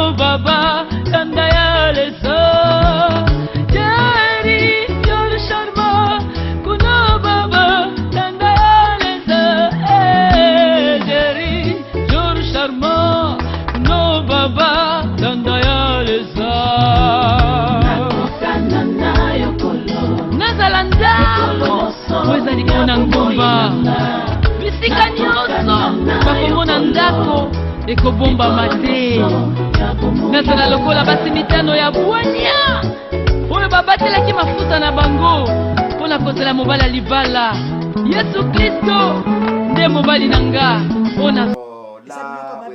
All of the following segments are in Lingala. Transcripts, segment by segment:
kuno baba tanda ya leso Jerry Dior Sharma kuno baba tanda ya leso Jerry Dior Sharma kuno baba tanda ya leso Nazalandalo weza nikona ngomba bisika nyonso bakomona ndako ekobomba mate nazala lokola basi mitano ya bwania oyo babatelaki mafuta na bango mpona kozela mobali libala Yesu Kristo nde mobali na nga mpona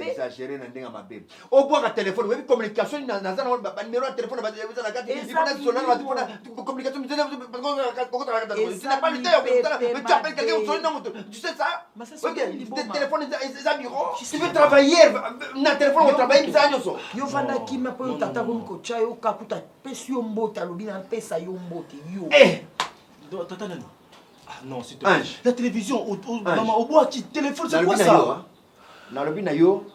exagéré na ndenga mabe au boire téléphone oui communication na za na numéro de téléphone ba na kati il faut national ba pour communication tu n'as pas le temps tu appelles quelqu'un sur le tu sais ça OK téléphone za bureau tu veux travailler na téléphone on travaille ça nyoso yo vanda kima po tata ko chayo kakuta pesi yo mbota lobi na pesa yo mbote yo tata nani ah non c'est la télévision maman au bois qui téléphone c'est quoi ça na lobi na yo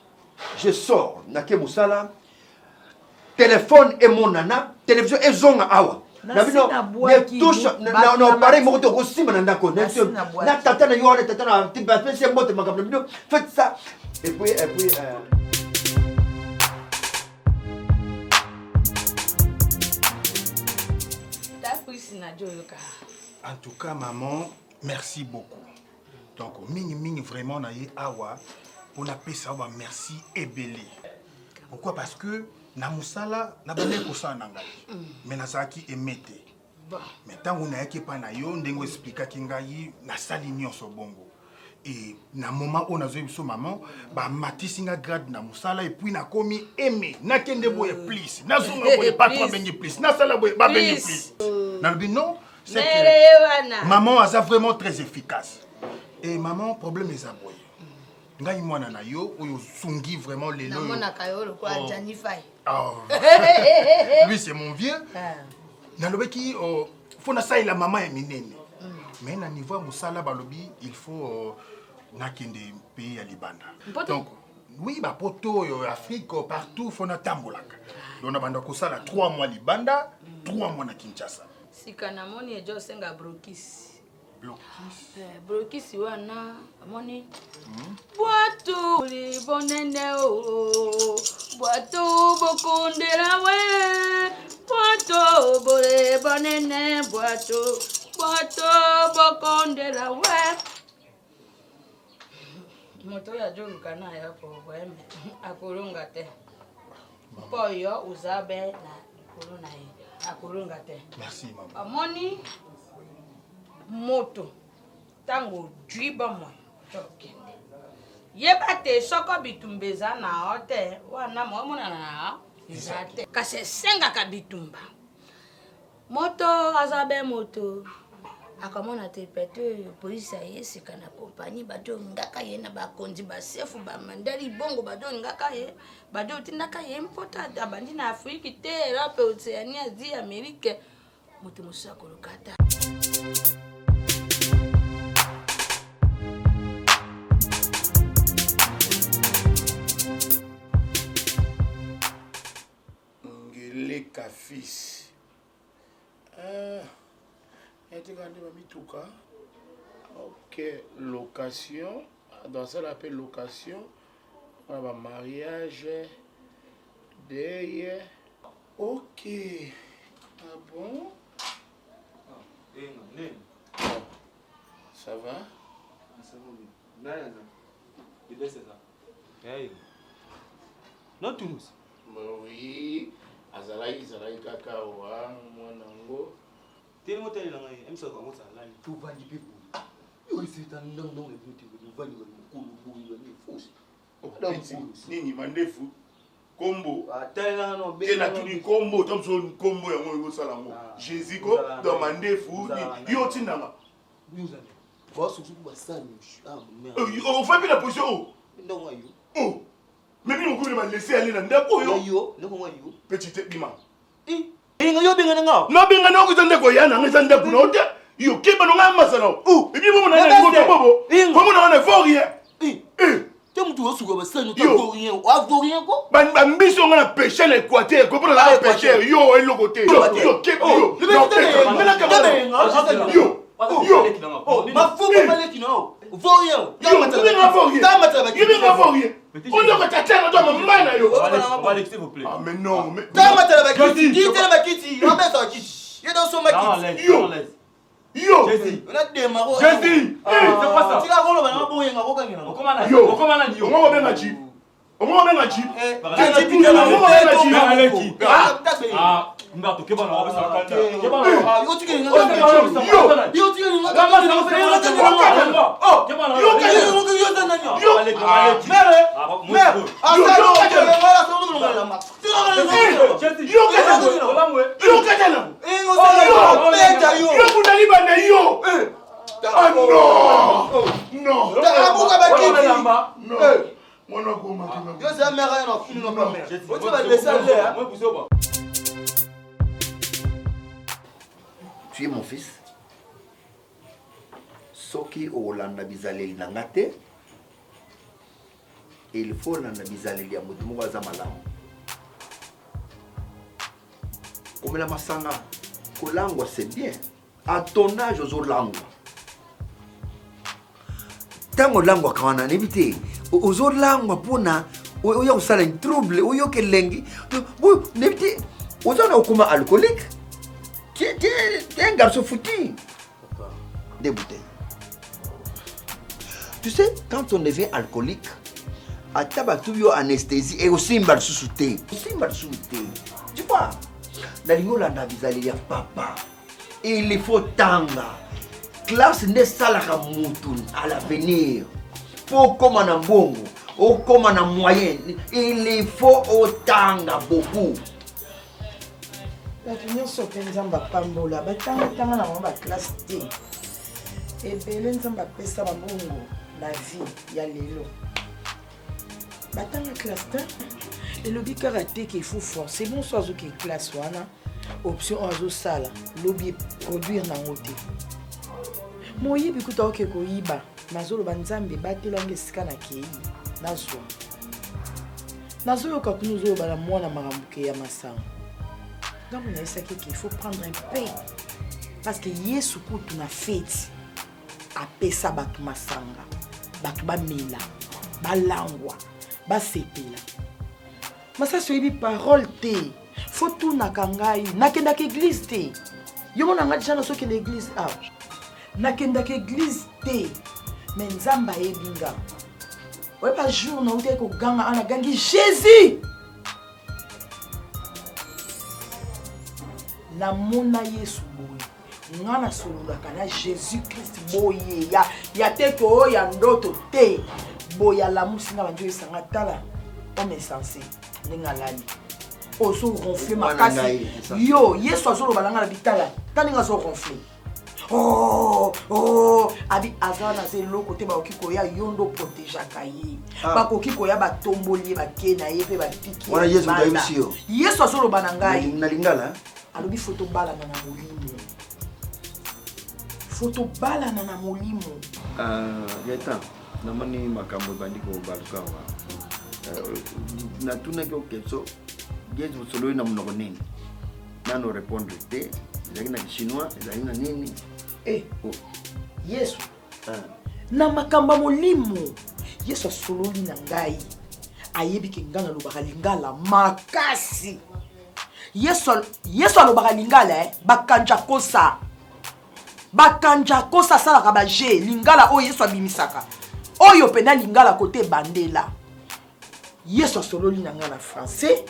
je sors na ke musala téléphone et mon nana télévision et zonga awa na bino ne touche na pareil mo to kosima na ndako na tata na yo na tata na tiba pese mbote makabla bino faites ça et puis en tout cas maman merci beaucoup donc mingi vraiment na ye awa on appelle ça merci et belé. Pourquoi? Parce que na musala na bande ko sa na ngai. Mais na saki emete. Mais tant on a ki pa na yo ndengo expliquer ki ngai na sali nyonso bongo. Et na moment on a zo biso maman ba matisi nga grade na musala et puis na komi aimé na kende boye plus. Na zonga boye pas trop bengi plus. Na sala boye ba bengi plus. Na le non, c'est que maman a vraiment très efficace. Et maman problème les aboye. Ngai mwana na yo oyo sungi vraiment les lots. Mona kayolo kwa Janify. Lui c'est mon vieux. Na lobeki fona ça la maman est minene. Mais na niveau musala balobi il faut na kende pays ya Libanda. Donc oui ba poto yo Afrique partout fona tambolaka. Donc na banda ko sala 3 mois Libanda, 3 mois na Kinshasa. Sikana moni ejo senga brokis. Brokis wana moni boato li bonene o boato bokondela we boato bole bonene boato bokondela we moto ya jolu kana ya po weme akulunga te poyo uzabe na kuluna ye akulunga te. Merci maman. Amoni moto tango driba mo tokende yebate soko bitumbeza na hote wana mo mona na izate kase senga ka bitumba moto azabe moto akamona te pete police yesi kana compagnie bato ngaka ye na bakonzi ba sefu ba mandali bongo bato ngaka ye bato tindaka ye impota abandi na Afrique te Europe Oceania Asie Amerique moto musako lokata. Fils. Ok, location. Dans ça, on appelle location. On a un mariage. Derrière. Ok. Ah bon? Ça va? Non, Toulouse. Oui. Azalai kaka wa mwanango. Tell me tell ngai emso ko motsa lani. Tu vas ni pipo. Yo c'est un non et tu vas ni mukulu ni fusi. Nini mandefu. Combo. Tell no be. Tena tuni combo tomso combo ya ngo salango. Jésus ko do mandefu yo tinanga. Yuzane. Boss su ba sani. On fait bien la position. Non ayo. Oh. Mais bien on va laisser aller dans ndako yo. Yo, ne ko yo. Petit bima. Inga yo binga nga. No binga no kuzande ko yana ngisa ndako no te. Yo kiba no ngama masala. Et puis bon na ngo bobo. Comment on a fort hier. tu dois soulever ça, nous t'avons rien. On a rien quoi. Bambiso on a pêché l'Équateur, comprends la pêcher yo et le côté. Yo, Yo, ma fou pas aller qui non. Vaurien. On ne peut pas t'attendre dans mon man yo. S'il vous plaît. Ah mais non, mais Yo, Jésus. On a démarré. Jésus. C'est quoi ça? Tu vas rouler maintenant pour rien, on va gagner. Yo, Comment on a dit? on va bien Jeep. On va bien Jeep. Ah, Mbato, que bon, on va faire le calme. Que bon, Tu es mon fils. Soki Olanda Bizaleli Nangate. Il faut Olanda Bizaleli à Moutoumoua Malam. Comme la Masanga, Kolangwa c'est bien. À ton âge, aux Olangwa. Tango Langwa Kawana, n'évitez. Aux Olangwa Puna, où y a un trouble, où y a un lengi. N'évitez. Aux Olangwa alcoolique. Tu es un garçon foutu. Des bouteilles. Tu sais, quand on devient alcoolique, à tabatou anesthésie et aussi mal sous-souté. Tu vois, la ligne là n'a visé papa. Il faut tanga. Classe ne salaka moutoun à l'avenir. Pour comme un bongo, ou comme un moyen, il faut autant beaucoup. La nyonso mpe nzambe apambola batanga na bango baklasse te ebele nzambe apesa bambongo na vie ya lelo batanga classe te elobi kaka te ke faut forcer bon so azoke classe wana option azosala lobi produire nango te moyibi kuta oke koyiba nazoloba nzambe batelanga esika na kei nazwa nazoyoka kuna ozoloba na mwana makambuke ya masanga. Donc on a dit qu'il faut prendre un pain. Parce que Yesu kutu na fête a pesa batu masanga, batu ba mila, ba langwa, ba sepela. Mais ça c'est une parole te. Faut tout na kangai, na kenda ke église te. Yo mona nga déjà na so ke l'église ah. Na kenda ke église te. Mais nzamba ebinga. Ouais pas jour na uté ko ganga ana gangi Jésus. Na mona Yesu boye ngana sololaka na Jésus Christ boye ya teko o ya ndoto te boya la musina banjo esanga tala homme insensé ninga lali oso ronfler makasi yo Yesu azolo balanga na bitala taninga so ronfler oh abi azana ze loko te ba okiko ya yondo protéger kaye ba kokiko ya batomboli ba kena ye pe ba tiki wana Yesu daimsio Yesu azolo banangai na lingala alobi photo bala na molimo photo bala na molimo yeta namani makambo bandiko balukawa na tuna ko keso Yesu solo na mnoko nini nano répondre te na chinois na nini Yesu na makamba molimo Yesu sololi na ngai ayebi ke ngana lobaka lingala makasi Yesu alobaka lingala bakanja kosa salaka baje lingala oyo Yesu abimisaka oyo pena lingala kote bandela Yesu asololi na nga na français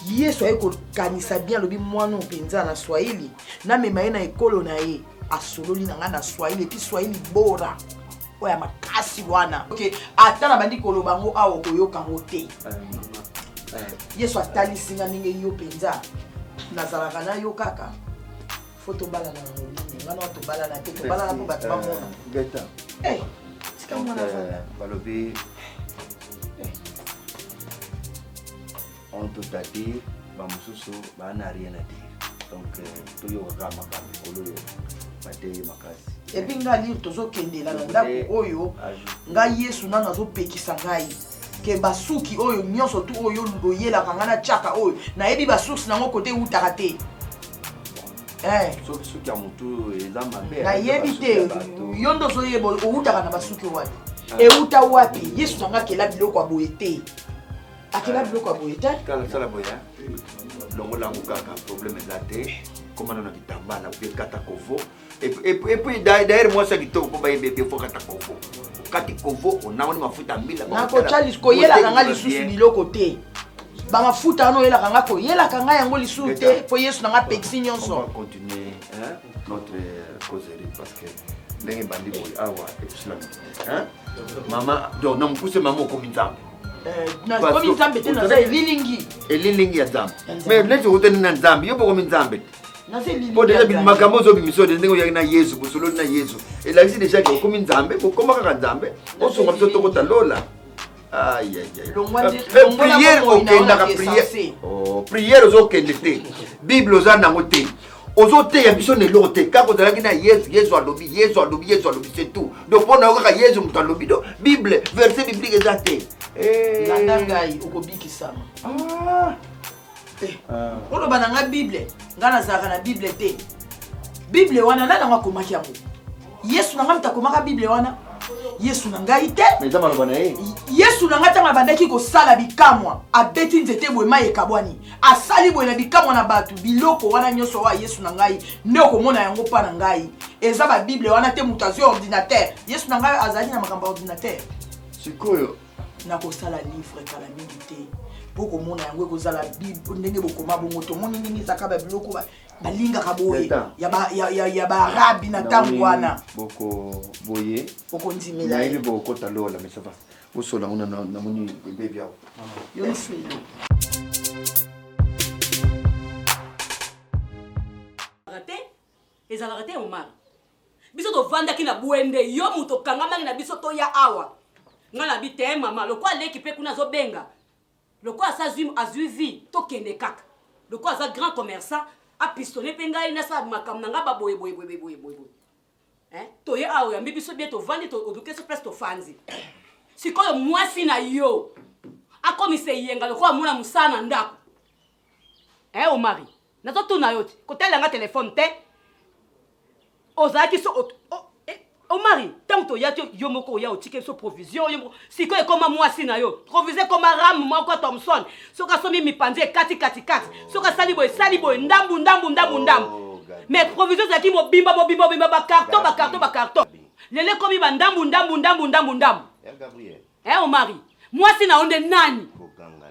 Yesu ayeko kanisa bien lobi mwana mpenza na Swahili na mema ye na ekolo na ye asololi na nga na Swahili puis Swahili bora oya makasi wana okay atana bandi koloba ngo awo koyoka ngote Yesu atalisi nga ninge yo penza nazalaka na yo kaka foto bala na molimo ngana to bala na te to bala na ba mona geta tika mwana balobi on tout a dit bamususu bana rien à dire donc toyo kama kama kolo yo bate makasi epi ngai livre tozokendela na ndako oyo ngai yesu nanga azopekisa ngai ke basuki oyo nyonso tu oyo oyelaka ngai na tiaka oyo nayebi basuki nango kote eutaka te soki ya motu eza mabe nayebi te yo nde ozoyeba outaka na basuki wapi euta wapi yesu nanga akela biloko ya boye te akela biloko ya boye te sala boya longolango kaka problème eza te komana na kitambala pe kata kovo et puis d'ailleurs moi ça kitoko po bayebe fo kata kovo kati kovo onamoni mafuta mbila nakotyali koyelaka nga lisusu biloko te bamafuta wana oyelaka nga koyelaka nga yango lisusu te po yesu nanga pekisi nyonso. On va continuer notre causerie parce que ndenge bandi boye awa ekusila mama donc namupuse mama okomi nzambe nakomi nzambe te naza elilingi ya nzambe mais neti okuteni na nzambe yo bokomi nzambe po deja makambo ozobimisa ode ndenge oyaki na yesu bosololi na yesu elakisi deja ke okomi nzambe bokoma kaka nzambe osonga biso tokota lola priere okendaka priere ozokende te bible oza nango te ozoteya biso na eloko te kaka ozalaki na yesu alobi c'est tout donc mpo na yo kaka yesu moto alobi do bible verset biblique eza te landa ngai okobikisama oloba na nga bible ngai nazalaka na bible te bible wana nani yango akomaki yango yesu na ngai moto akomaka bible wana yesu na ngai te yesu na ngai ntango abandaki kosala bikamwa abeti nzete boye mai ekabwani asali boye na bikamwa na bato biloko wana nyonso wa yesu na ngai nde okomona yango mpa na ngai eza babible wana te moto azwi ordinateur yesu na ngai azali na makambo ya ordinateur sikoyo nakosala livre kala mingi te mpo komona yango ekozala bible ndenge bokoma bongo tomoni ndenge ezaka babiloko balingaka boye ya baarabi na ntango wana boye okondimela nayebi bokota lola mais ça va osola ngo namoni bebi yao yo mfilo ezalaka te omar biso tovandaki na bwende yo moto okangamaki na biso toya awa nga na bi te mama lokwa aleki mpe kuna azobenga lokwa azwi vi tokende kaka lokwa aza grand commerçant apistole mpe ngai nasala makambo na nga baboyeboyeboyeboyeboye toye awa yambi biso bie tovandi oduki so place tofanzi sikoyo mwasi na yo akomise yenga lokwa amona mosala na ndako omari nazotuna yo te kotelanga telefone te ozalaki so omari ntango toya ti yo moko oya otike biso provision yo sikoyo ekoma mwasi na yo provision ekoma rame moko thomson soki asomi mipanzi ekati soki asali boye ndambu mais provision ezalaki mobimba bacarton lelo ekomi bandambu omari mwasi na yo nde nani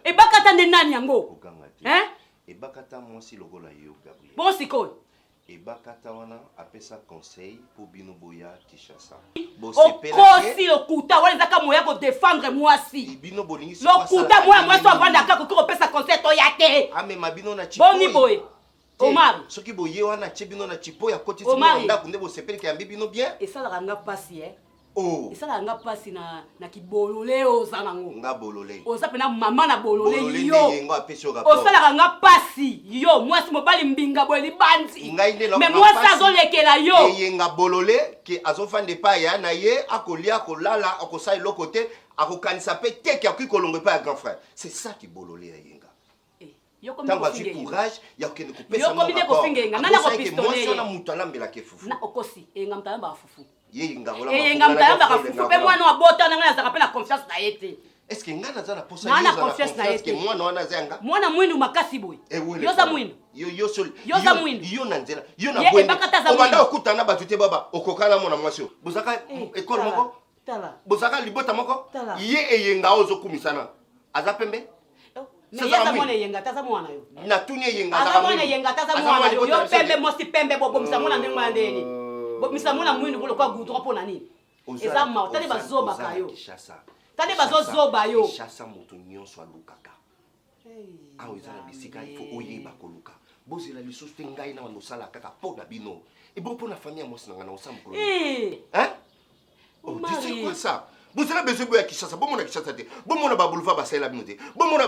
ebakata nde nani yango ebakata mwasi lokola yo Gabriel bon sikoyo ebakata wana apesa conseil pour bino boya Kinshasa okosi lokuta wana ezaka moya kodefendre mwasi bino bolingi lokuta moya mwasi avandaka koki kopesa conseil toya te amema bino na chipo boni boye omari soki boye wana tie bino na chipo ya kotisi bino ndako nde bosepeliki yambi bino bien esalaka nga pasi esalaka nga pasi na kibolole oza nango nga bolole oza pena mama na bolole yo osalaka nga pasi yo mwasi mobali mbinga boye libandi me mwasi azolekela yo eyenga bolole ke azofanda epai ya na ye akolia akolala akosala eloko te akokanisa mpe teke akoki kolongo epai ya grand frère c'est ça ki bolole eyenga ntango azwi courage ya kokende kopesa mwasi wana moto alambelaki fufu okosi eyenga moto alambaka fufu eyenga moto alambaka fufu mpe mwana wabota nanga nazalaka mpe na confiance na ye te est-ce que nga naza na posa na confiance na ye te mwana wana aza yanga mwana mwindu makasi boye yo za mwindu yo mwindu yo na nzela yo na bwende obanda okutana bato te baba okokana mwana mwasi oyo bozaka ekole moko bozaka libota moko ye eyenga oyo ozokumisana aza pembe natuni eyenga yo pembe mosi pembe bobomisa mwana ndenge mwana ndeni bomisa mwana mwindu bolokwa goudron mpo na nini eza mao tani bazobaka yo tani bazozoba yo Kinshasa moto nyonso alukaka awa eza na bisika ifo oyeba koluka bozela lisusu te ngai na nosala kaka mpo na bino ebo mpo na famille ya mwasi na nga na osa mokolo c'est quoi ça bozela besoin boya Kinshasa bomona Kinshasa te bomona baboulevard basalela bino te bomona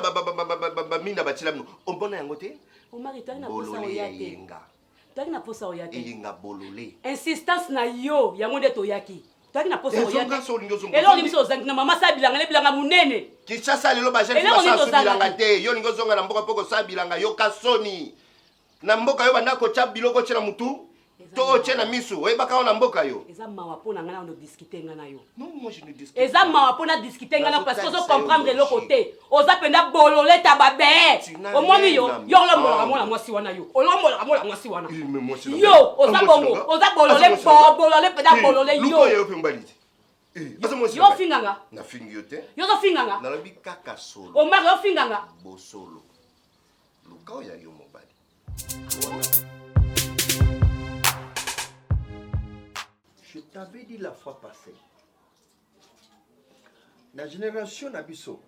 baminda batila bino ombona yango te omari tani na posa oya te toyaki na posa oya te eyinga bolole insistance na yo yango nde toyaki toyaki na posa oya te eloko olingi biso ozangi na mama sa bilanga le bilanga monene kinshasa lelo bajeune basabilanga te yo olingi ozonga na mboka mpo kosala bilanga yoka soni na mboka yo banda kotya biloko otye na mutu to otye na misu oyebaka yo na mboka yo eza mawa mpo na ngai na odiscute nga na yo non moi je ne discute eza mawa mpo na discute nga na parce que ozocomprendre eloko te oza mpenza bololeta babee omoni yo yo olombolaka mwana mwasi wana yo olombolaka mwana mwasi wana yo oza bongo oza bolole mpenza bolole yo yo ofinganga nafingi yo te yo ozofinganga nalobi kaka solo omari ofinganga bosolo luka oyo ya yo mobali Je t'avais dit la fois passée, la génération Nabiso,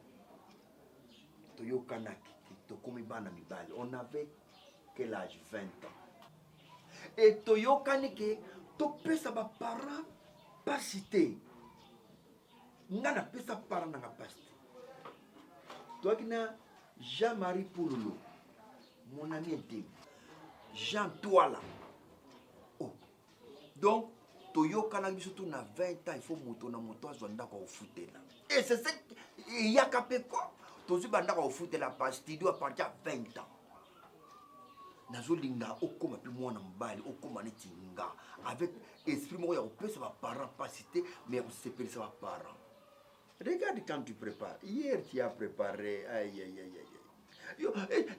Toyo Kanaki, Tokomi Bana Mibali, on avait quel âge? 20 ans. Et Toyo Kaneki, Topé sa parent, pas cité. Ngana pesa parent n'a pas cité. Toi qui n'as Jean-Marie Pouloulou, mon ami intime, Jean Touala. Oh. Donc, toyokana biso tu na 20 ans il faut moto na moto azwanda ko futela et c'est ça il y a capé quoi tozu banda ko futela parce studio à partir de 20 ans nazolinga okoma pi mwana mbali okoma neti nga avec esprit moko ya kopesa ba parents pas cité mais ya kopesa ba parents. Regarde quand tu prépares hier tu as préparé aïe aïe aïe yo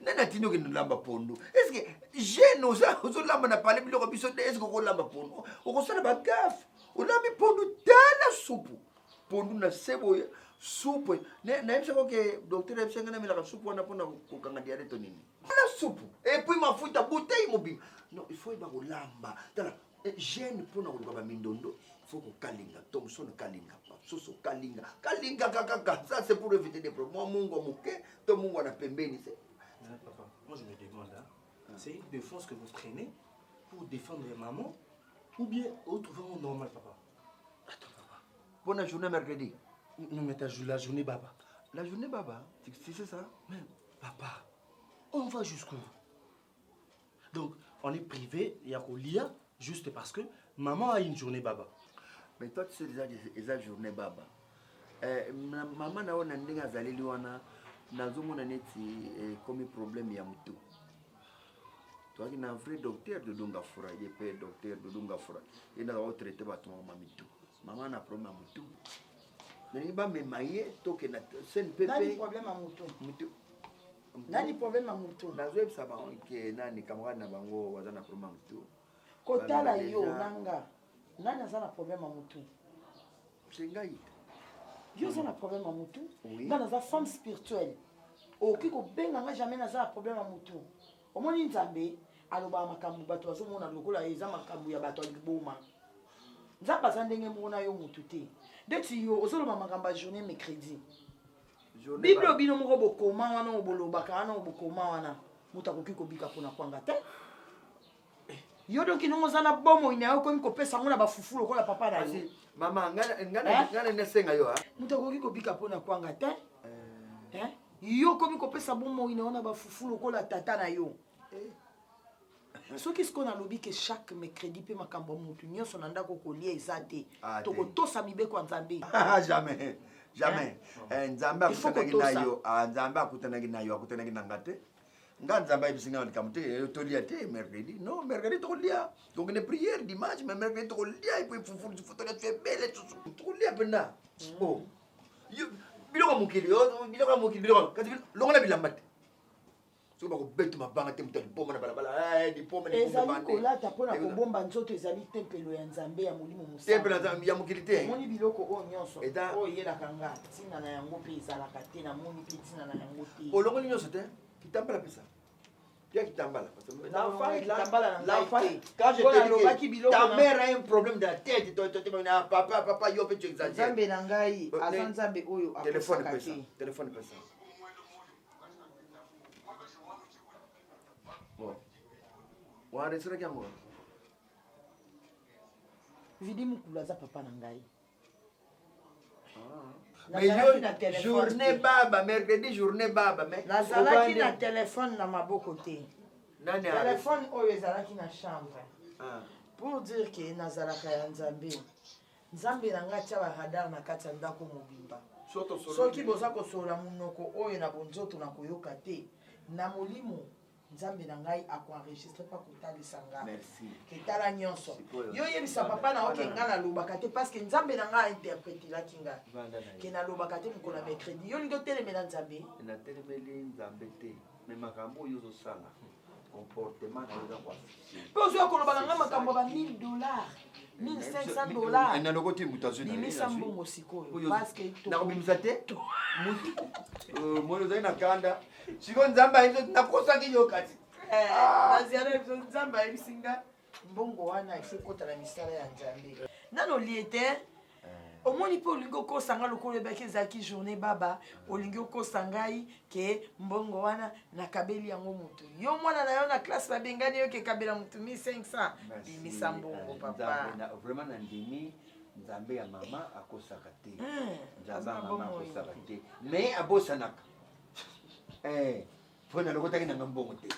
nana tino ke lamba pondo est-ce que je nous a lamba na parler biloko biso est-ce que ko lamba pondo o ko sala ba gaffe o lambi pondo tala soupu pondo na sebo soupu na yebisa ko ke docteur yebisa ngana mela ka soupu wana pona ko kanga diare to nini la soupu et puis mafuta bouteille mobile non il faut ba ko lamba tala jeune pona ko ba mindondo faut ko kalinga Thomson kalinga soso kalinga kaka ça c'est pour éviter des problèmes moi mungo moke to mungo na pembeni c'est papa moi je me demande c'est une défense que vous prenez pour défendre les mamans ou bien autrement normal papa. Attends papa bonne journée mercredi non mais la journée baba si c'est ça mais papa on va jusqu'où donc on est privé il y a qu'au lire juste parce que maman a une journée baba. Mais toi, tu sais déjà que journée baba. Maman na ona ndinga zaleli wana nazomona neti comme problème ya mutu. Toi qui na vrai docteur de Dunga Fura, il est docteur de Dunga Fura. Il a traité ba ton mamitu. Maman na problème mutu. Nani ba me maye to ke na sen pepe. Nani problème à mutu? Mutu. Nani problème à mutu? Nazo ça ba ke nani camarade na bango wazana problème mutu. Kotala yo nanga. Nani aza na problème à mutu? C'est ngai. Yo aza na problème à mutu? Oui. Nga naza femme spirituelle. Okoki kobenga nga jamais naza na problème à mutu. Omoni Nzambe aloba makambo bato bazomona lokola eza makambo ya bato ya liboma. Nzambe aza ndenge moko na yo mutu te. Ndeti yo ozoloba makambo ya journée mercredi. Bible obino moko bokoma wana obolobaka wana obokoma wana mutu akoki kobika mpona kwanga te. Yo donc inongo zana bomo ina yo komi kopesa ngona bafufu lokola papa na yo. Mama ngana nesenga yo ha. Mutu akoki kobika mpona kwanga te. Yo komi kopesa bomo ina ona bafufu lokola tata na yo. Soki siko na lobi ke chaque mercredi pe makambo mutu nyonso na ndako kolia eza te. Tokotosa mibeko ya Nzambe. Jamais. Nzambe akutanaki na yo, Nzambe akutanaki na yo, akutanaki na ngate. Nga Nzambe bisinga on kamte tolia te mercredi. Non, mercredi tolia. Donc une prière dimanche, mais mercredi tolia et puis fufu du photo tu es belle tout. Tolia pena. Oh. Yo biloko mukili, biloko. Kasi longa bilambate. So ba ko betu mabanga te mutali poma na balabala. Di poma ni poma bande. Ezali kolata pona kobomba nzoto ezali tempelo ya Nzambe ya molimo musa. Tempelo ya mukili te. Moni biloko o nyonso. O yela kanga. Tina na yango pe ezalaka te na moni pe tina na yango te. Olongo nyonso te. Kitambala pesa. Pia kitambala. L'enfant, quand je te dis que ta mère a un problème de la tête, papa, yo fait tu exagères. Nzambe na ngai, aza Nzambe oyo téléphone pesa. Bon. Wa resira kyango. Vidi mukulu aza papa na ngai. Mais yo journée baba, mercredi journée baba, mais nazalaki na téléphone na maboko te. nani téléphone oyo ezalaki na chambre pour dire que nazalaka ya nzambe nzambe na ngai atia baradar na kati ya ndako mobimba soki boza kosolola monoko oyo na bonzoto na koyoka te na molimo nzambe na ngai akoenregistre mpa kotalisa ngai ketala nyonso yo yebisa papa na oke ngai nalobaka te parce que nzambe na ngai ainterpretelaki ngai ke nalobaka te mokolo ya mercredi yo lingi otelemela nzambe natelemeli nzambe te me makambo oyo ozosala comportement na yoza kwa mpe ozoya koloba na ngai makambo ya $1000 $1500 nanokoti mutation bimisa mbongo sikoyo parceke nakobimisa te moni ozali na kanda sikoyo nzambe ayebi nakosaki yo kati naziana biso nzambe ayebisi nga mbongo wana ifo ekota na misala ya nzambe nano lie te omoni mpe olingi okosa ngai lokolo oyebaki ezalaki journée baba olingi okosa ngai ke mbongo wana nakabeli yango motu yo mwana na yo na classe babengani yo kekabela motu 1500 bimisa mbongo papa vraiment na ndimi nzambe ya mama akosaka te nzambe ya mama akosaka te mais abosanaka po na lokotaki nanga mbongo te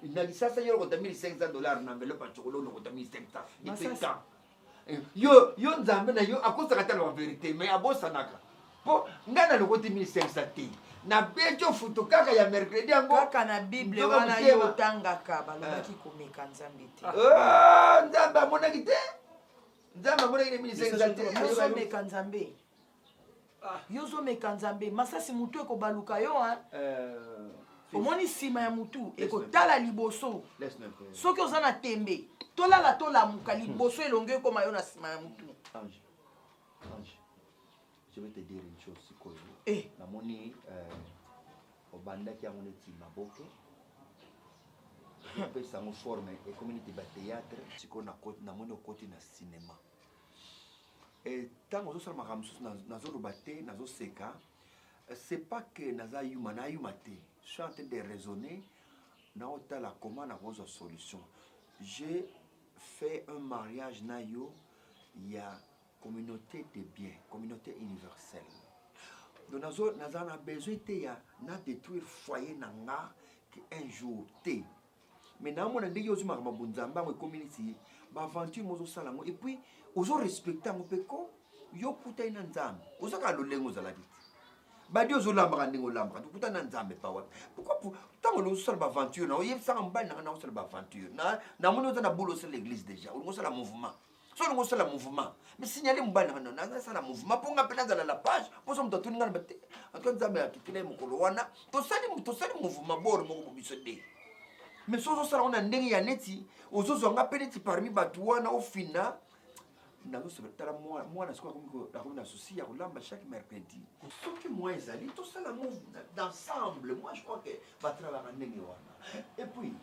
na lisasa yo lokota $1500 na enveloppe ya chokolo lokota 1500 ipeta yo nzambe na yo akosaka te la vérité mais abosanaka po ngai na lokoti 1500 te na beti ofuto kaka ya mercredi yango kaka na bible wana yo otangaka balobaki komeka nzambe te nzambe amonaki te nzambe amonaki ne 1500 te yozomeka nzambe yozomeka nzambe masasi mutu ekobaluka yo omoni nsima ya mutu ekotala liboso soki oza na tembe tolala tolamuka liboso elongo ekoma yo na nsima ya mutu. Ange, je vais te dire une chose sikoyo namoni obandaki yango neti maboke opesa yango forme ekomi neti batéâtre sikoyo namoni okoti na cinéma ntango ozosala makambo mosusu nazoloba te nazoseka c'est pas que naza yuma nayuma te je suis en train de raisonner naotala comment nakozwa solution. J'ai fait un mariage nayo ya communauté de biens, communauté universelle. Donc naza na besoin te ya na détruire foyer nanga que un jour te. Mais na mona ndenge ozo makama bunzamba ngo community ba aventure mozo sala ngo et puis ozo respecter ngo peko yo kuta ina nzambe. Ozo ka lolengo za la dit. Badi ozolamba ndenge olamba tukuta na nzambe pa wapi. Pourquoi tant on sala ba aventure na oyeb sa mbali na sala ba aventure. Na mona oza na boulot sur l'église déjà. On sala mouvement. So on sala mouvement. Mais signaler mbali na sala mouvement pour ngapela za la page pour so mutatu ngana bate. Anto nzambe akitile mukolo wana to sali mouvement bor moko biso de. Mais so sala on ndenge ya neti ozozo ngapela ti parmi batu wana au final nazo se tala moi na sikoa comme na souci ya kolamba chaque mercredi. Ce que moi ezali tout ça la move d'ensemble. Moi je crois que va travailler ndenge wana. Et puis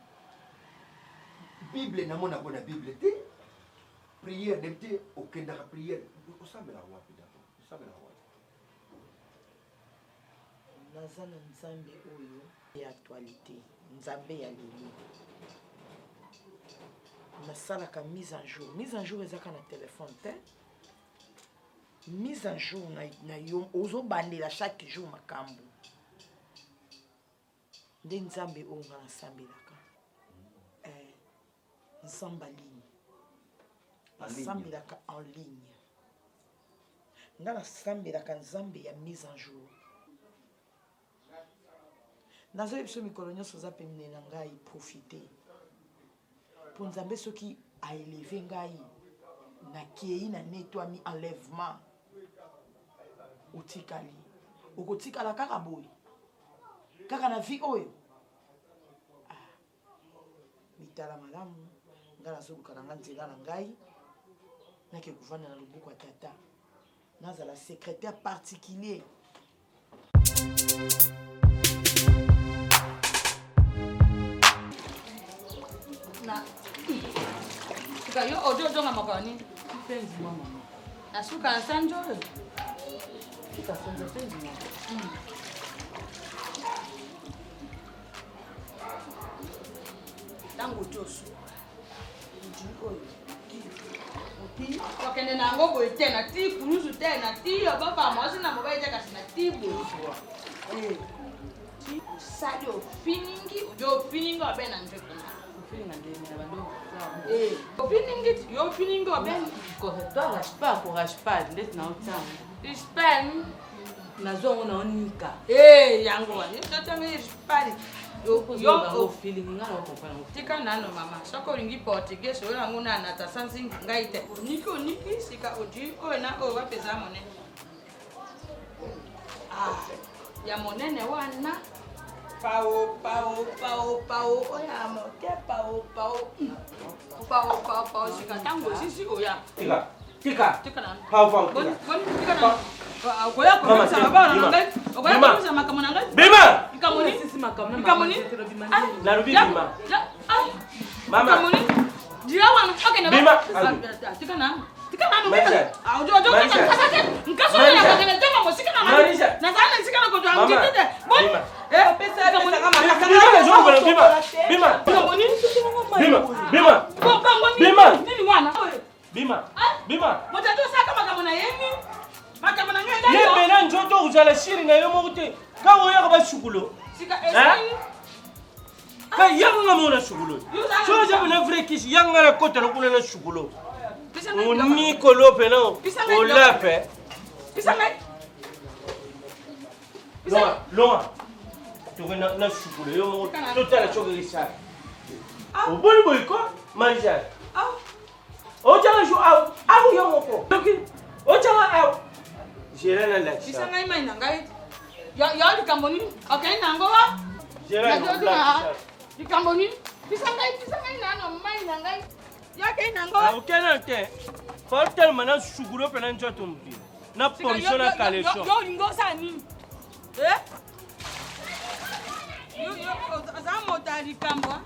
Bible na mona bona Bible te prière n'était aucune prière. Au ça me la roi d'abord. Ça me la roi. Nazana nzambe oyo ya actualité. Nzambe ya lelo. Nasalaka mise en jour. Mise en jour ezaka na téléphone te. Mise en jour na yo ozo bandela chaque jour makambo. Nde nzambe oyo nga nasambelaka. Nzamba ligne. Nasambelaka en ligne. Nga nasambelaka nzambe ya mise en jour. Nazo biso mikolo nyonso za pemene na ngai profiter. Pour nzambe soki a élevé ngai na kei na nettoyami enlèvement otikali okotikala kaka boye kaka na vie oyo mitala malamu nga nazoluka na nga nzela na ngai nake kovanda na loboko ya tata nazala secrétaire particulier. Yo ojo nga makani penzi mama asuka sanjo ika sanjo penzi mama tango josu ujiko oti wakende na ngo boy tena ti kunusu tena ti baba mwasi na mobile teka sina ti boywa ti sadio finingi ojo finingi abena nje kuna tika nano mama soko olingi portugais oyo yango nana tasansi ngai te oniki sika odi oyo na oyo bapeza monene ya monene wana pao oya moke pao sika ntango osisi oya Tika. nano Pao. tika nano okoya komisa mabao na ngai okoya komisa makambo na ngai Bima. ikamoni Narubi Bima. Mama. Dia wana okay na Bima. Tika nano Maisha. Ojo nkaso na bakana tema mosika na mama na sana sika na kojo amjitete bon pesa Bima. Motato saka makamona yemi makamona ngenda Ye bena njoto uzala shiri na yo mote. Ka oya ba shukulo. Sika esini Ka yanga mona shukulo. So je bena vrai kishi yanga na kota na kuna na shukulo. Oni kolo pena o la pe. Pisangai. Loa. Tu na shukulo yo mo total choke risha. O boli boy ko manja. Ocha jo au yo moko. Ocha au. Jere na la. Pisangai mai nangai. Ya dikamboni. Okay nango wa. Jere na la. Dikamboni. Pisangai nano mai nangai. Ya kai nango. Okay na ke. Hotel mana shukulo pena njoto mpi. Na portion na collection. Yo lingo sani. Yo ozamo tarikamba.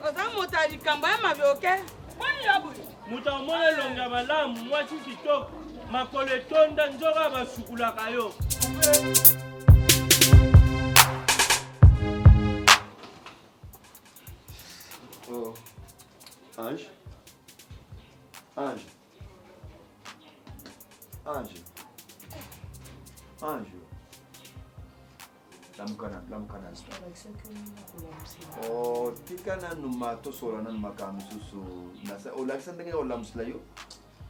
Ozamo tarikamba ya mabioke. Kwani yabu? Muta mona longa malamu mwachi kitoko. Makole tonda njoga basukula kayo. Oh. Ange. Lamukana. Oh, tikana numa to sola na numa kamsusu. Nasa olakisa ndenge olamsla yo.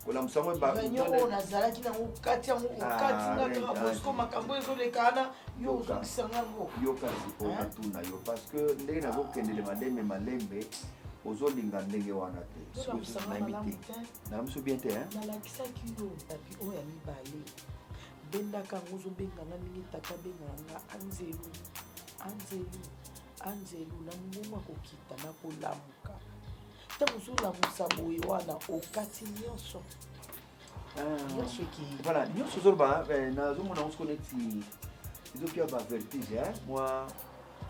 Olamsamo ba. Nyo nazala kina ukati na kama bosko makambo ezolekana yo uzokisanga ngo. Yo kasi okatuna yo parce que ndenge na kokendele malembe ozolinga ndenge wana te. Namusu bien te hein. Nalakisaki yo tapi oya mibale. Bendaka ngozo benganga mingi tata benganga anzelu na ngoma kokita na kolamuka tango zolamusa boye wana okati nyonso voilà nyonso zoloba nazomona onso neti ezopia ba vertige hein moi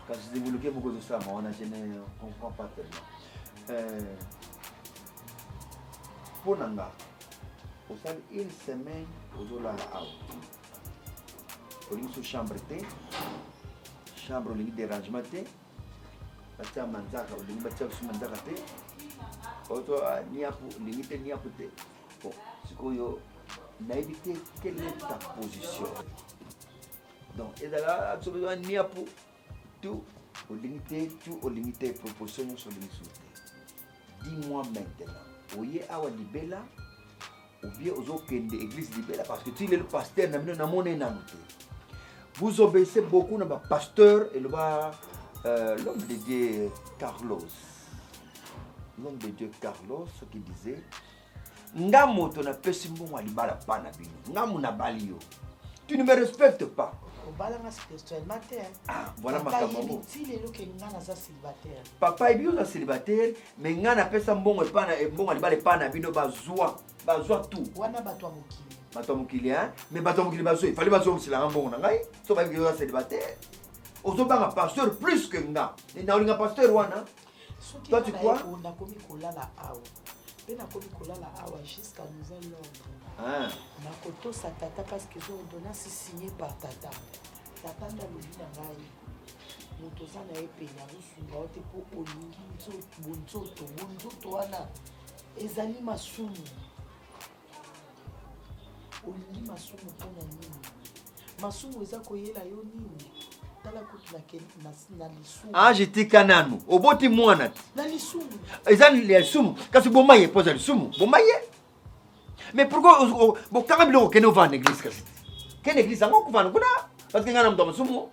quand je développé beaucoup de ça moi je ne comprends pas tellement ponanga osali une semaine ozolala awa olingi so chambre olingi dérangement te batia manzaka olingi batia biso manzaka te oto niapu olingi te niapu te bon sikoyo nayebi te quelle est ta position donc ezala biso besoin niapu tu olingi te proposition nyonso olingi so te dis-moi maintenant oye awa libela ou bien ozokende église libela parce que tu es le pasteur na mona nanu te. Vous obéissez beaucoup dans le pasteur et l'homme de Dieu Carlos. L'homme de Dieu Carlos qui disait Ngamo ton apesimbo alibala pana bino. Ngamo na balio. Tu ne me respectes pas. Voilà ma camarade. Papa est bien célibataire, mais ngana pesa mbongo pana mbongo alibala pana bino bazwa tout. Wana batwa mukili. Bato mukili hein mais bato mukili bazo il fallait bazo c'est la mbongo ngai so ba biyo célibataire ozobanga pasteur plus que nga na olinga pasteur wana toi tu crois on a komi kolala awa pena komi kolala awa jusqu'à nouvel ordre na koto sa tata parce que zo ordonnance signée par tata na lobi na ngai moto sana epenya rusunga ote po olingi bonzoto wana ezali masumu olingi masumu mpona nini masumu eza koyela yo nini age tika nanu oboti mwana ti eza lisumu kasi boma ye poza lisumu boma ye mais pourquoi bokanga biloko okende ovanda église kasi kende église yango okuvanda kuna parce que ngai na moto ya masumu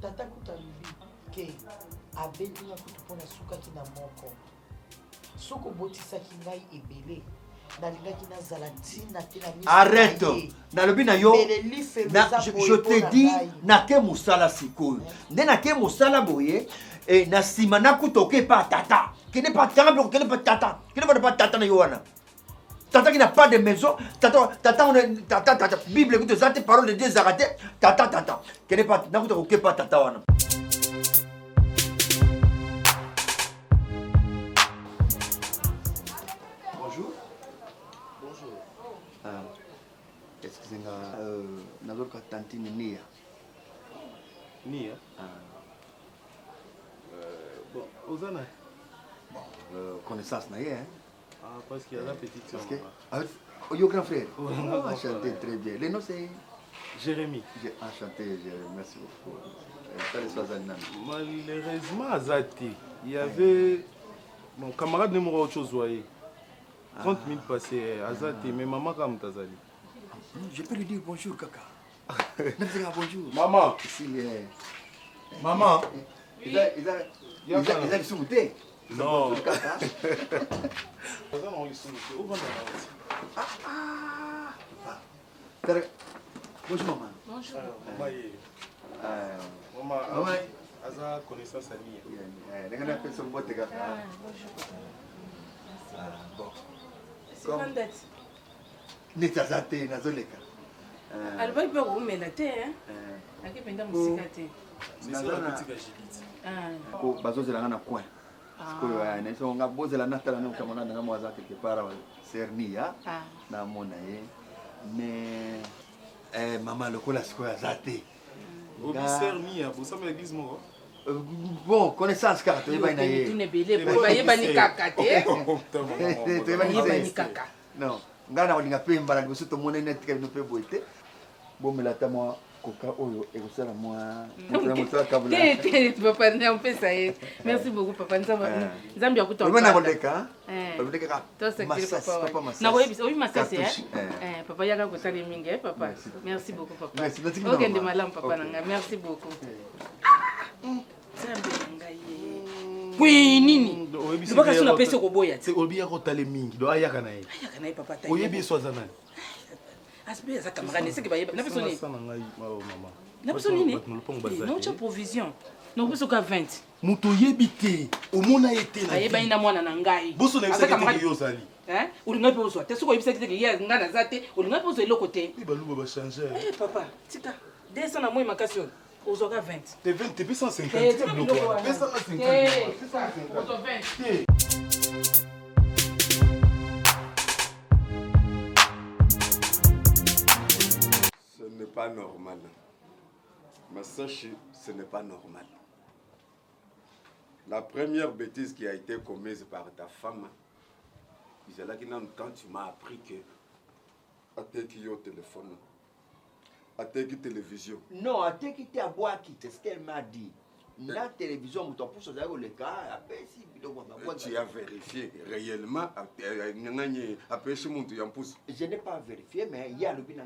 tata kuta lobi ke abelinga kutu mpona sukaki na moko soki obotisaki ngai ebele nalingaki nazala ntina te na arrête nalobi na yo je te dis nake mosala sikoyo nde nake mosala boye na nsima nakuta okepa tata kende pa tanga biloko kende pa tata kende pa tata na yo wana tata qui n'a pas de maison tata bible écoute ça tes paroles de Dieu zaraté tata kende pa nakuta okepa tata wana. Excusez-moi, nazoka tantine Nia. Nia? Bon, Ozana? Connaissance, hein? Ah, parce qu'il y a la petite soeur. Yo, grand frère? Enchanté, très bien. Le nom c'est? Jérémy. Enchanté, Jérémy, merci beaucoup. Malheureusement, à Zati, il y avait mon camarade numéro autre chose, 30 000 passés à Zati, mais maman comme Tazali. Je peux lui dire bonjour, Kaka. Bonjour. Maman. Maman. Il a sauté. Non. Bonjour, maman. Bonjour. Maman, Aza connaissance à Nia. Bon. C'est une dette. Netaza te nazoleka alibaki mpe koumela te akipenda mosika te bazozela nga na coin sikoyo naiso nga bozela natala na camarade nanga mwaza quelque part sernia namona ye mais mama lokola sikoyo aza te obisernia bosama église moko bon connaissance kaka toyebani na ye bayebani kaka te toyebani kaka non ngana olinga pe mbala liboso tomona ina tika bino pe boye te bomela ata mwa koka oyo ekosala mwa mosala kabula papa nampesa ye merci beaucoup papa nzambe akutana koleka oleka nakoyebisa oyi masasi papa yaka kosala mingi papa merci beaucoup papa okende malamu papa nanga merci beaucoup nzambe nangai oui nini lobaka so napesi koboya te oyebi yaka otale mingi do ayaka na ye papa oyebi eso aza nani aspe aza camarade seke bayeba na biso nini na biso nini naotya provision nakopesa ka 20 moto oyebi te omona ye te ayebani na mwana na ngai boso nayebisaki teke yo ozali olingai mpe ozwa te soki oyebisaki teke ye ngai naza te olingai mpe ozwa eloko te baluba bachange papa tika 200 na moi makasi oyo ozwaka 20 te 20 te pe 150 biloko wana pe 150 Ce n'est pas normal. Mais sachez, ce n'est pas normal. La première bêtise qui a été commise par ta femme, c'est là quand tu m'as appris que ateki au téléphone, ateki télévision. Non, ateki te aboaki, c'est ce qu'elle m'a dit. La télévision, tu as vérifié réellement je n'ai pas vérifié, mais il y a le bin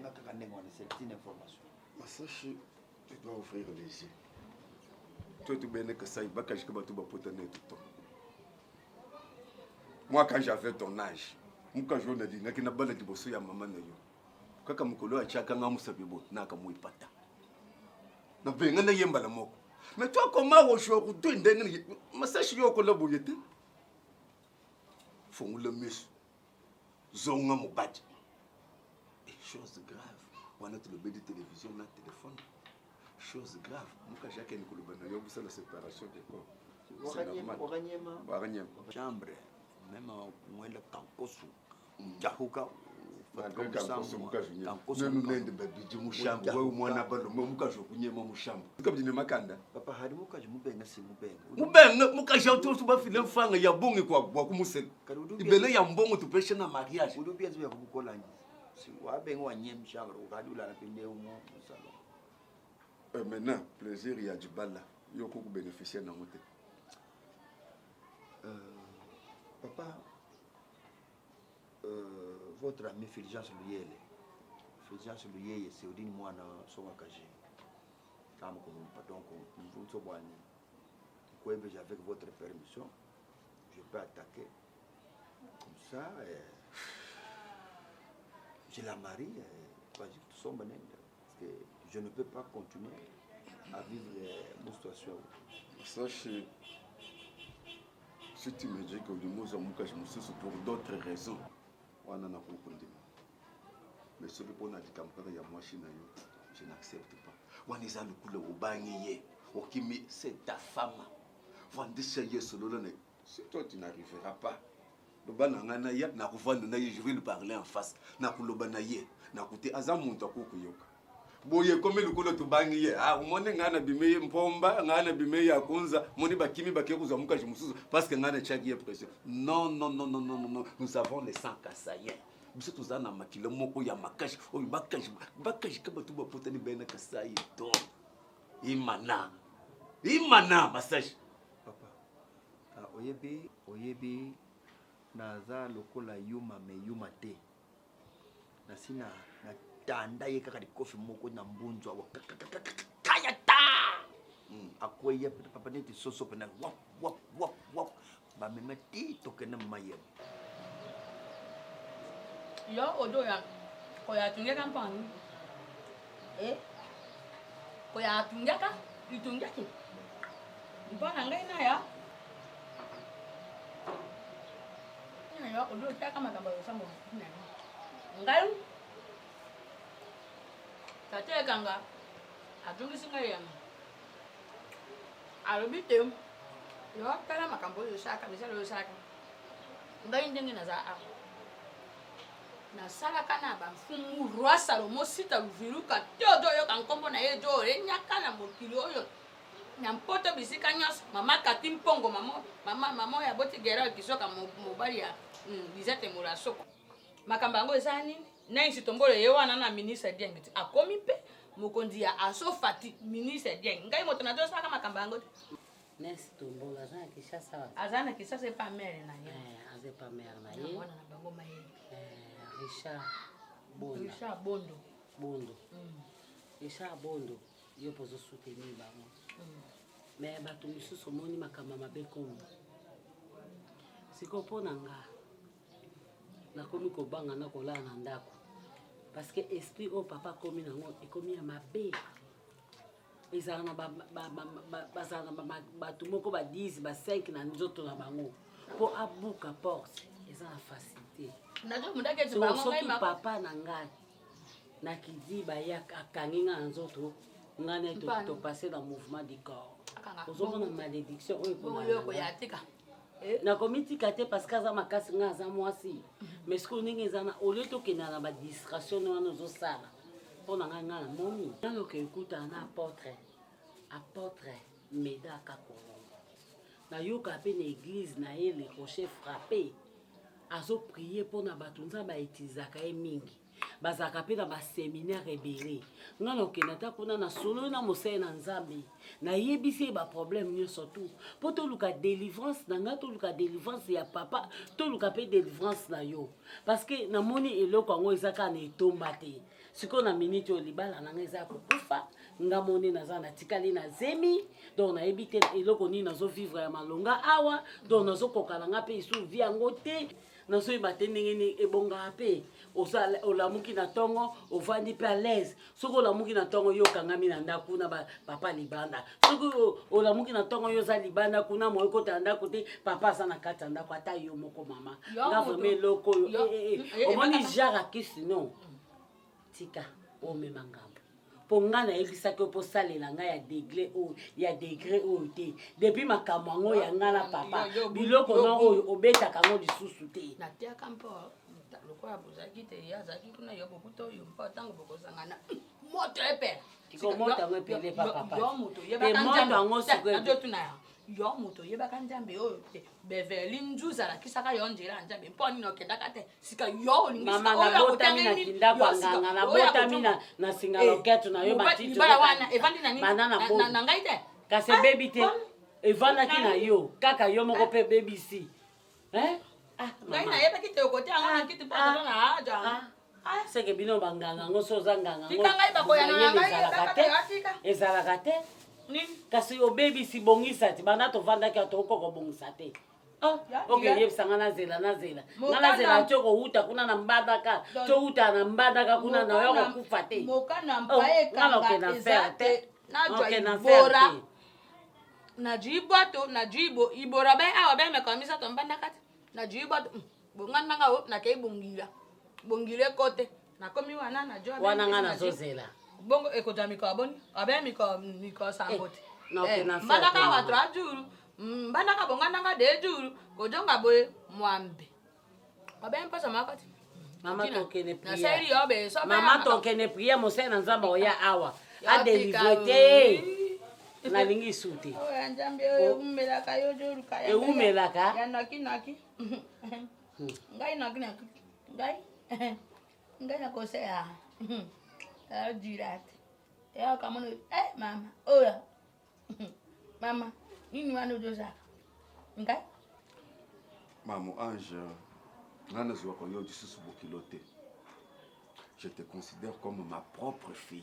c'est une information. Sache, tu dois ouvrir les yeux. Toi, tu sais que ça, il va cacher que tu vas tout le temps. Moi, quand j'avais ton âge, quand je me dis que tu as dit que tu as maman, quand tu as dit que tu as dit que mais toi, comment aujourd'hui, je sais que tu as dit faut le mieux. Zonga mobadi. Chose grave. On a le bédi télévision, on a téléphone. Chose grave. Moi, j'ai qu'un colobana, il y a la séparation des corps. C'est normal. Chambre, même au le campus, Jahuka. Maintenant, plaisir, il y a du bal là. Il y a beaucoup de bénéficiaires dans mon tête. Papa, votre ami Fulgence Luyele. Fulgence Luyele, c'est au दिन moi dans son engagé. Comme donc vous sommes avec votre permission, je peux attaquer comme ça. Je la marie, parce que je ne peux pas continuer à vivre mon situation. Sachez, si tu me dis que je me suis pour d'autres raisons, on en a compris. Mais ce que pour dit il y a machine, je n'accepte pas. On est à le coup au bagné, c'est ta femme. Si toi tu n'arriveras pas, je vais lui parler en face. Boye comme le coup de bangi, ah, on a bimé, mpomba, ngana bimé ya kunza, moni bakimi bakekuza muka jimusuzu, parce que ngana chagi pression. Non, non, non, non, non, non, nous avons les 100 kassaïens. Nous sommes tous en makilo moko ya makashi, oh bakashi kabatu bapotani bena kassaï don. Imana, massage. Papa, oyebi, naza lokola yuma me yuma te. Nasina na tanda ye kaka kofi moko na mbunzo wa kaya ta akoye papa neti soso pena wap ba memeti tokena maye yo odo ya ko ya tunge kampani ko ya tunge ka itunge ki mbona ngai na ya yo odo ta kama kama sambo ngai Tate kanga atungi singa yana arobite yo kala makambo yo saka misalo yo saka ngai ndenge na za a na sala kana ba mfumu roi Salomo sita viruka todo yo kankombo na ye do nyaka na mokili oyo na mpoto bisika nyos mama katimpongo mama ya boti gera kisoka mobali ya bizete murasoko makambango ezani na insitombolo ye wana na ministre Dieng akomi pe mokonzi ya asofati ministre Dieng ngai moto na tosaka makambango Nesi tombolo azana kisasa pa mère na ye aze pa mère na ye wana na bango ma ye Richard Bondo Richard Bondo yo pozo soutenir bango mais bato misusu moni makamba mabe kombo siko pona nga nakomi kobanga na kolala na ndako parce que esprit au papa komi nango ekomi ya mabe ezala na bazala na bato moko ba 10 ba 5 na nzoto na bango po abuka porte eza na facilité soki papa na ngai nakidiba ya akangi nga na nzoto nga ne topase na mouvement du corps ozomona malédiction oyo mpona nakomitika te parce que aza makasi nga aza mwasi mais soki ndenge eza na olie tokenda na badistraction wana ozosala mpona ngai nga na moni naloka ekutana na apôtre Meda Kakolongo nayoka mpe na église na ye le rocher frappé azoprie mpona bato nzambe aetilizaka ye mingi bazalaka mpe na baséminaire ebele nga na okenda ta kuna na solo na mosali na nzambe nayebisi ye baproblème nyonso tu mpo toluka délivrance na nga toluka délivrance ya papa toluka mpe délivrance na yo parce que namoni eloko yango eza kaka na etomba te sikoyo na miniti oyo libala na nga eza ya kokufa nga moni naza natikali na zemi donc nayebi te eloko nini nazovivre ya malonga awa donc nazokoka na nga mpe esu vi yango te nazoyeba te ndenge nini ebongaka mpe olamuki na ntongo ovandi mpe à l'aise soki olamuki na ntongo yo okangami na ndako kuna papa libanda soki olamuki na ntongo yo oza libanda kuna moyo ekota na ndako te papa aza na kati ya ndako ata yo moko mama nga vraimen eloko oyo omoni genre akisi non tika omema ngambo mpo nga nayebisaki mpo salela ngai ya degré oyo te depuis makambo yango ya nga na papa biloko no oyo obetaka yango lisusu te natiaka mpo lokola bozalaki te ye azalaki kuna yo bokuta oyo mpo ntango bokozangana moto epela moto yango epele papa yo moto yebaka nzambe yo moto yebaka nzambe oyo te Beverly Njuza la kisaka yo njela nzambe mponi no kendaka te sika yo olingi mama na bota mina kinda kwa nganga na bota mina na singalo ketu na yo matito bala wana evandi na nini na ngai te kase baby te evanda kina yo kaka yo moko pe baby si ngai na yeba kite okote anga na kite poto na aja seke bino banganga ngoso zanganga ngai bakoya na ngai ezalaka te kasi o baby si bongisa ti bana to vanda ka to ko bongisa te okay yebisanga na zela ngana zela choko uta kuna na mbadaka to uta na mbadaka kuna na yo kufa te mokana mbaye kanga ezate na jwa bora na jibato na jibo ibora ba awa ba me kamisa to mbandaka na jibato bongana nga na ke bongile kote na komi wana na jwa wana ngana zozela bongo ekota mikaboni abe miko sambote no kena mbandaka watra juru mbandaka bongana nga de juru kojonga boye mwambe abe mpasa makati mama tokene na seri obe so mama tokene priya mosena nzamba oya awa a délivrer te na lingi suti o njambe o umelaka yo juru kaya e umelaka ya naki ngai ngai na kosea dirate ya kama no mama oya mama nini wana ujoza ngai Maman Ange, je te considère comme ma propre fille.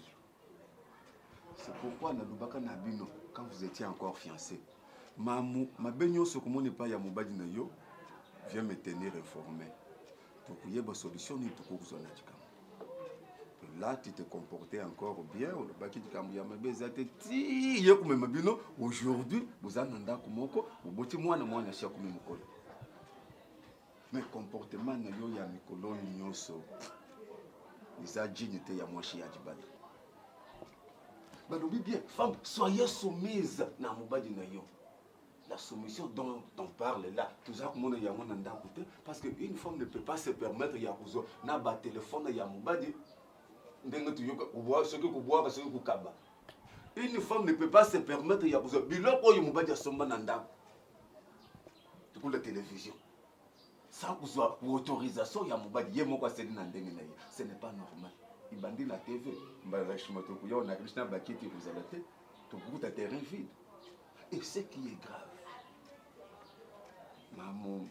C'est pourquoi Nalubaka Nabino, quand vous étiez encore fiancés, ma benyo ce que n'est pas ya mobadi na yo, viens me tenir informé. Pour qu'il y ait une solution, ni tout cours sur là, tu te comportais encore bien. Aujourd'hui, vous avez un mais comportement na yo ya mikolo nyonso isa dignité ya mwashi ya dibala balobi bien femme soyez soumise na mobadi na yo la soumission dont on parle là toujours comme on ya mona ndako te parce que une femme ne peut pas se permettre ya kuzo na ba téléphone ya mobadi ndenge tu yoka kuboa ce que kuboa ce que kukaba une femme ne peut pas se permettre ya kuzo biloko yo mobadi asomba na ndako pour la télévision sans autorisation ya mobadi ye moko aseli na ndenge na ye ce n'est pas normal ibandi la TV mbalashima to kuya na Krishna bakiti kuzala te to kuta terrain vide et ce qui est grave maman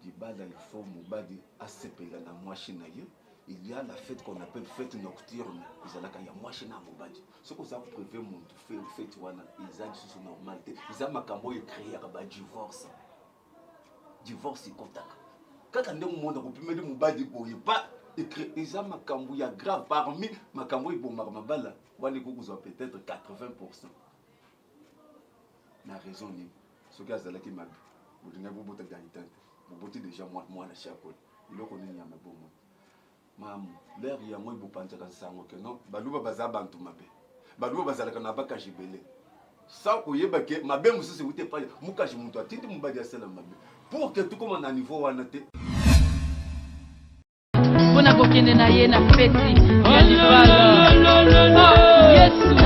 dibala il faut mobadi asepela na mwashi na ye il y a la fête qu'on appelle fête nocturne izalaka ya mwashi na mobadi ce que ça prévient mon fête wana izali sous normalité iza makambo yo créer ba divorce ikotaka kaka ndenge monde ko pimeli mobadi boye pas écrit iza makambo ya grave parmi makambo ibomaka mabala wali ko kuzwa peut-être 80% na raison ni ce que azalaki mabe bodinga bo bota gaitante bo boti déjà moi na chakol iloko ni nyama bomo mamu l'air ya moi bo pantsaka sango ke non baluba baza bantu mabe baluba bazalaka na baka jibele sa koyeba ke mabe mususu ute pa mukaji muntu atindi mubadi asala mabe pour que tout comme na niveau wana te bona kokende na ye na feti ya libala Yesu